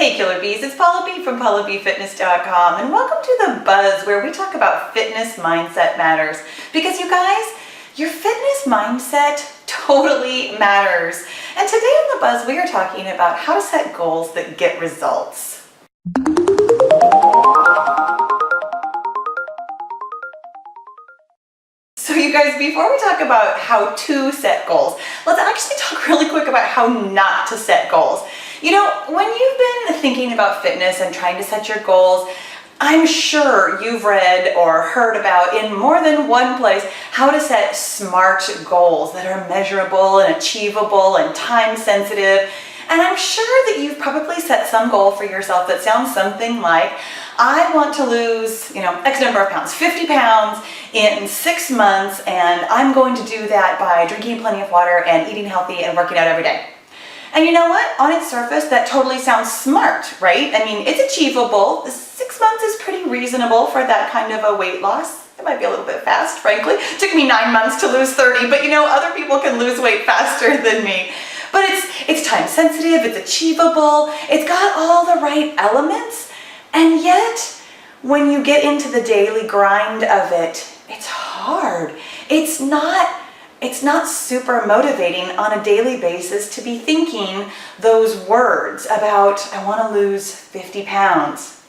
Hey Killer Bees, it's Pahla B from PahlaBFitness.com, and welcome to The Buzz, where we talk about fitness mindset matters. Because you guys, your fitness mindset totally matters. And today on The Buzz, we are talking about how to set goals that get results. So you guys, before we talk about how to set goals, let's actually talk really quick about how not to set goals. You know, when you've been thinking about fitness and trying to set your goals, I'm sure you've read or heard about in more than one place how to set SMART goals that are measurable and achievable and time sensitive. And I'm sure that you've probably set some goal for yourself that sounds something like, I want to lose, X number of pounds, 50 pounds in 6 months, and I'm going to do that by drinking plenty of water and eating healthy and working out every day. And you know what? On its surface, that totally sounds smart, right? I mean, it's achievable. 6 months is pretty reasonable for that kind of a weight loss. It might be a little bit fast, frankly. It took me 9 months to lose 30, but other people can lose weight faster than me. But it's time sensitive, it's achievable, it's got all the right elements, and yet when you get into the daily grind of it, it's hard. It's not super motivating on a daily basis to be thinking those words about, I want to lose 50 pounds.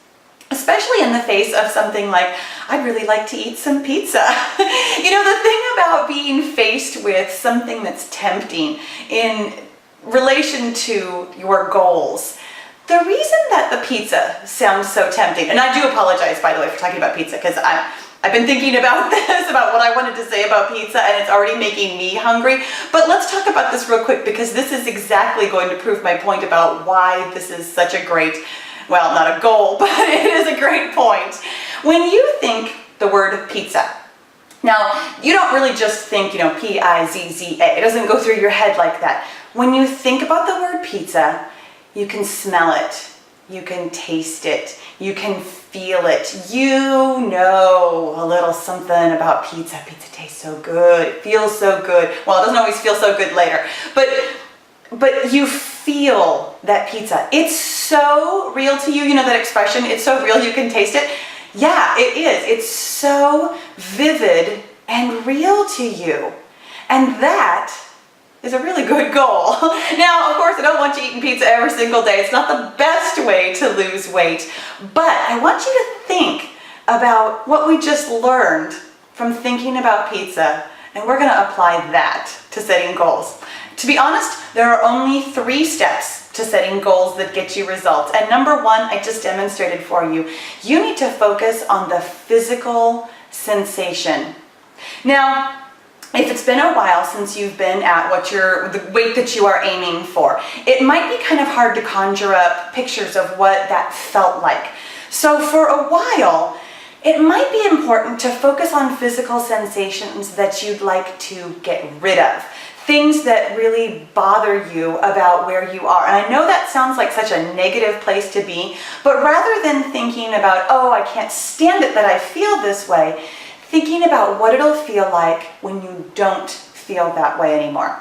Especially in the face of something like, I'd really like to eat some pizza. The thing about being faced with something that's tempting in relation to your goals, the reason that the pizza sounds so tempting, and I do apologize, by the way, for talking about pizza, because I've been thinking about this, about what I wanted to say about pizza, and it's already making me hungry. But let's talk about this real quick, because this is exactly going to prove my point about why this is such a great, well, not a goal, but it is a great point. When you think the word pizza, now, you don't really just think, P-I-Z-Z-A. It doesn't go through your head like that. When you think about the word pizza, you can smell it, you can taste it, you can feel it. You know a little something about pizza. Pizza tastes so good, it feels so good. Well, it doesn't always feel so good later, but you feel that pizza. It's so real to you, that expression, it's so real you can taste it. Yeah, it is. It's so vivid and real to you. And that is a really good goal. Now, of course, I don't want you eating pizza every single day. It's not the best way to lose weight. But I want you to think about what we just learned from thinking about pizza, and we're going to apply that to setting goals. To be honest, there are only 3 steps to setting goals that get you results. And number 1, I just demonstrated for you. You need to focus on the physical sensation. Now, if it's been a while since you've been at the weight that you are aiming for, it might be kind of hard to conjure up pictures of what that felt like. So for a while, it might be important to focus on physical sensations that you'd like to get rid of. Things that really bother you about where you are. And I know that sounds like such a negative place to be, but rather than thinking about, oh, I can't stand it that I feel this way, thinking about what it'll feel like when you don't feel that way anymore.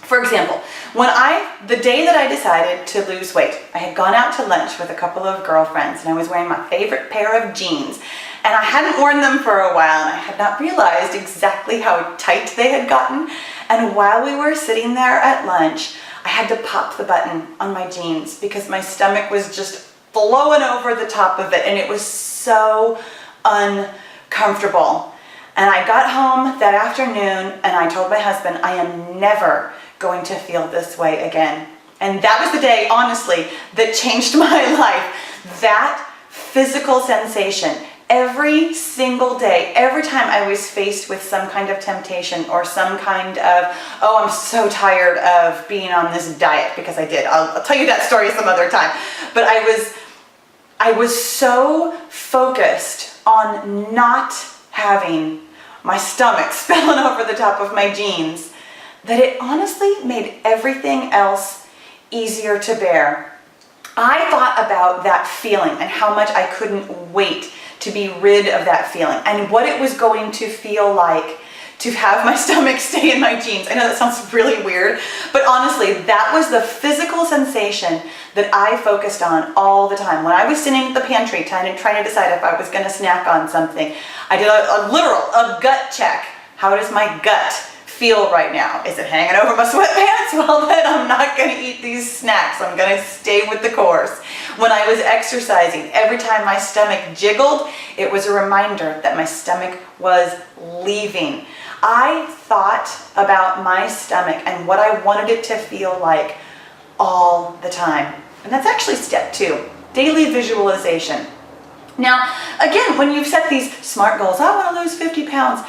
For example, the day that I decided to lose weight, I had gone out to lunch with a couple of girlfriends, and I was wearing my favorite pair of jeans, and I hadn't worn them for a while, and I had not realized exactly how tight they had gotten. And while we were sitting there at lunch, I had to pop the button on my jeans because my stomach was just flowing over the top of it, and it was so uncomfortable. And I got home that afternoon, and I told my husband, I am never going to feel this way again. And that was the day, honestly, that changed my life. That physical sensation. Every single day, every time I was faced with some kind of temptation or some kind of, oh, I'm so tired of being on this diet, because I did. I'll tell you that story some other time. But I was so focused on not having my stomach spilling over the top of my jeans that it honestly made everything else easier to bear. I thought about that feeling and how much I couldn't wait to be rid of that feeling, and what it was going to feel like to have my stomach stay in my jeans. I know that sounds really weird, but honestly, that was the physical sensation that I focused on all the time. When I was sitting at the pantry trying to decide if I was gonna snack on something, I did a gut check. How does my gut feel right now? Is it hanging over my sweatpants? Well, then I'm not gonna eat these snacks. I'm gonna stay with the course. When I was exercising, every time my stomach jiggled, it was a reminder that my stomach was leaving. I thought about my stomach and what I wanted it to feel like all the time. And that's actually step 2, daily visualization. Now, again, when you've set these SMART goals, I want to lose 50 pounds,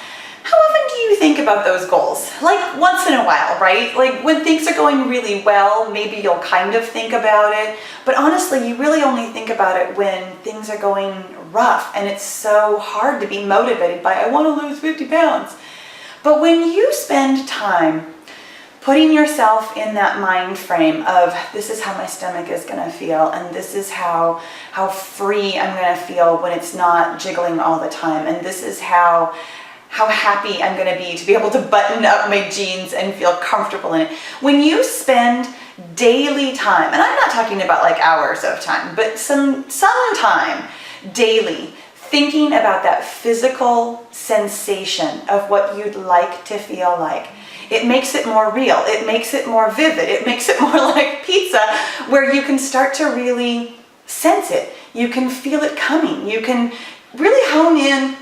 how often do you think about those goals? Like once in a while, right? Like when things are going really well, maybe you'll kind of think about it, but honestly, you really only think about it when things are going rough and it's so hard to be motivated by, I want to lose 50 pounds. But when you spend time putting yourself in that mind frame of, this is how my stomach is gonna feel, and this is how free I'm gonna feel when it's not jiggling all the time, and this is how happy I'm gonna be to be able to button up my jeans and feel comfortable in it. When you spend daily time, and I'm not talking about like hours of time, but some time daily, thinking about that physical sensation of what you'd like to feel like, it makes it more real, it makes it more vivid, it makes it more like pizza, where you can start to really sense it. You can feel it coming. You can really hone in,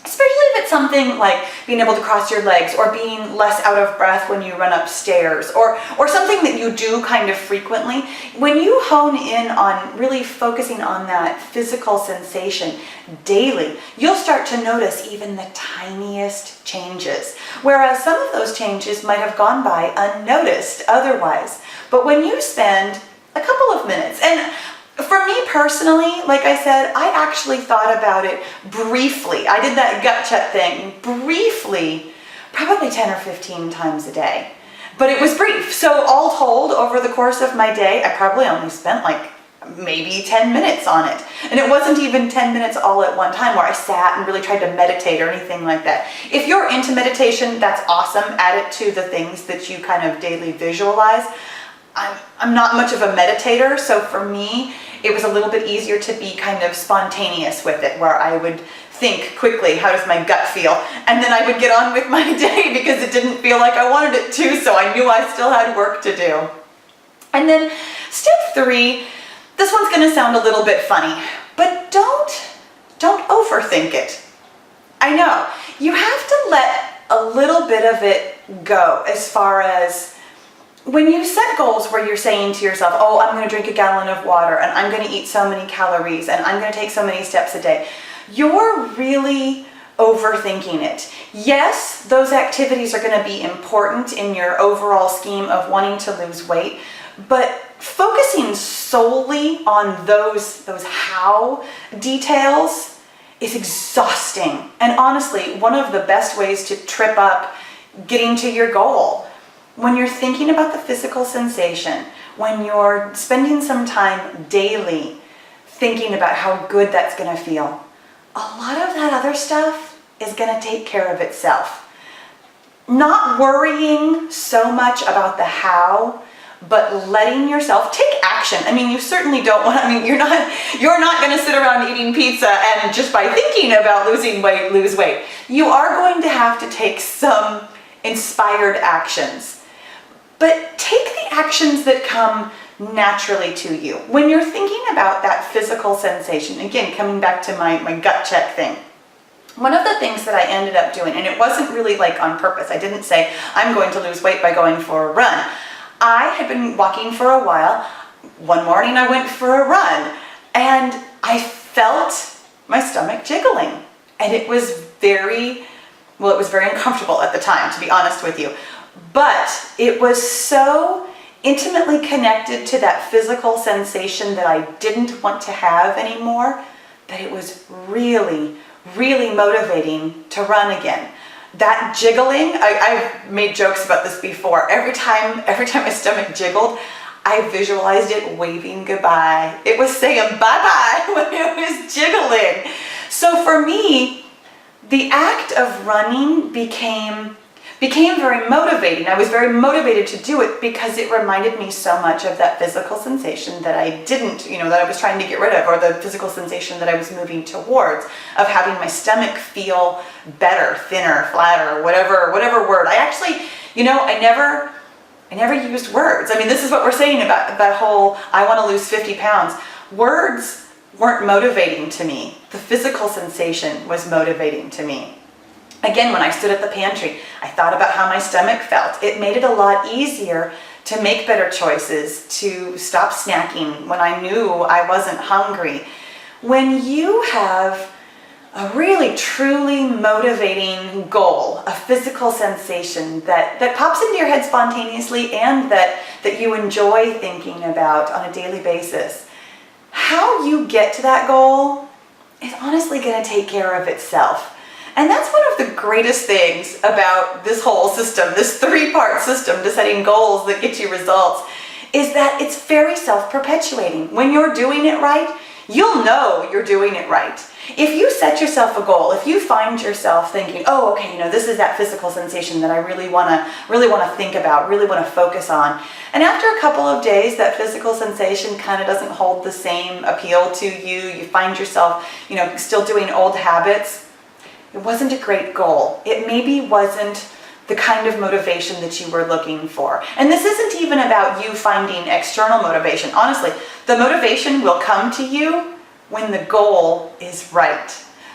especially if it's something like being able to cross your legs or being less out of breath when you run upstairs, or something that you do kind of frequently. When you hone in on really focusing on that physical sensation daily, you'll start to notice even the tiniest changes. Whereas some of those changes might have gone by unnoticed otherwise. But when you spend a couple of minutes, and for me personally, like I said, I actually thought about it briefly. I did that gut check thing briefly, probably 10 or 15 times a day. But it was brief. So all told, over the course of my day, I probably only spent like maybe 10 minutes on it. And it wasn't even 10 minutes all at one time where I sat and really tried to meditate or anything like that. If you're into meditation, that's awesome. Add it to the things that you kind of daily visualize. I'm not much of a meditator, so for me, it was a little bit easier to be kind of spontaneous with it, where I would think quickly, how does my gut feel? And then I would get on with my day because it didn't feel like I wanted it to, so I knew I still had work to do. And then step 3, this one's gonna sound a little bit funny, but don't overthink it. I know, you have to let a little bit of it go, as far as when you set goals where you're saying to yourself, oh, I'm going to drink a gallon of water, and I'm going to eat so many calories, and I'm going to take so many steps a day, you're really overthinking it. Yes, those activities are going to be important in your overall scheme of wanting to lose weight, but focusing solely on those how details is exhausting. And honestly, one of the best ways to trip up getting to your goal. When you're thinking about the physical sensation, when you're spending some time daily thinking about how good that's going to feel, a lot of that other stuff is going to take care of itself. Not worrying so much about the how, but letting yourself take action. I mean, you certainly don't want, you're not going to sit around eating pizza and just by thinking about losing weight, lose weight. You are going to have to take some inspired actions. But take the actions that come naturally to you. When you're thinking about that physical sensation, again, coming back to my gut check thing, one of the things that I ended up doing, and it wasn't really like on purpose, I didn't say, I'm going to lose weight by going for a run. I had been walking for a while. One morning I went for a run, and I felt my stomach jiggling. And it was very uncomfortable at the time, to be honest with you. But it was so intimately connected to that physical sensation that I didn't want to have anymore, that it was really, really motivating to run again. That jiggling, I've made jokes about this before. Every time my stomach jiggled, I visualized it waving goodbye. It was saying bye-bye when it was jiggling. So for me, the act of running became very motivating. I was very motivated to do it because it reminded me so much of that physical sensation that I didn't, that I was trying to get rid of, or the physical sensation that I was moving towards, of having my stomach feel better, thinner, flatter, whatever word. I actually, I never used words. I mean, this is what we're saying about that whole, I want to lose 50 pounds. Words weren't motivating to me. The physical sensation was motivating to me. Again, when I stood at the pantry, I thought about how my stomach felt. It made it a lot easier to make better choices, to stop snacking when I knew I wasn't hungry. When you have a really truly motivating goal, a physical sensation that pops into your head spontaneously and that you enjoy thinking about on a daily basis, how you get to that goal is honestly going to take care of itself. And that's one of the greatest things about this whole system, this 3-part system to setting goals that get you results, is that it's very self-perpetuating. When you're doing it right, you'll know you're doing it right. If you set yourself a goal, if you find yourself thinking, oh, okay, this is that physical sensation that I really want to think about, really want to focus on. And after a couple of days, that physical sensation kind of doesn't hold the same appeal to you. You find yourself, still doing old habits. It wasn't a great goal. It maybe wasn't the kind of motivation that you were looking for. And this isn't even about you finding external motivation. Honestly, the motivation will come to you when the goal is right.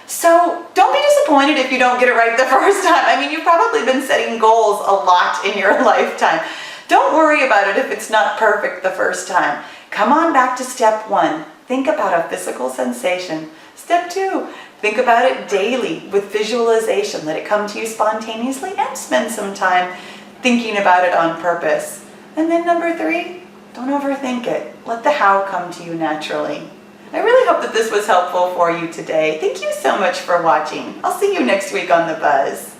So don't be disappointed if you don't get it right the first time. I mean, you've probably been setting goals a lot in your lifetime. Don't worry about it if it's not perfect the first time. Come on back to step 1. Think about a physical sensation. Step 2. Think about it daily with visualization. Let it come to you spontaneously and spend some time thinking about it on purpose. And then number 3, don't overthink it. Let the how come to you naturally. I really hope that this was helpful for you today. Thank you so much for watching. I'll see you next week on The Buzz.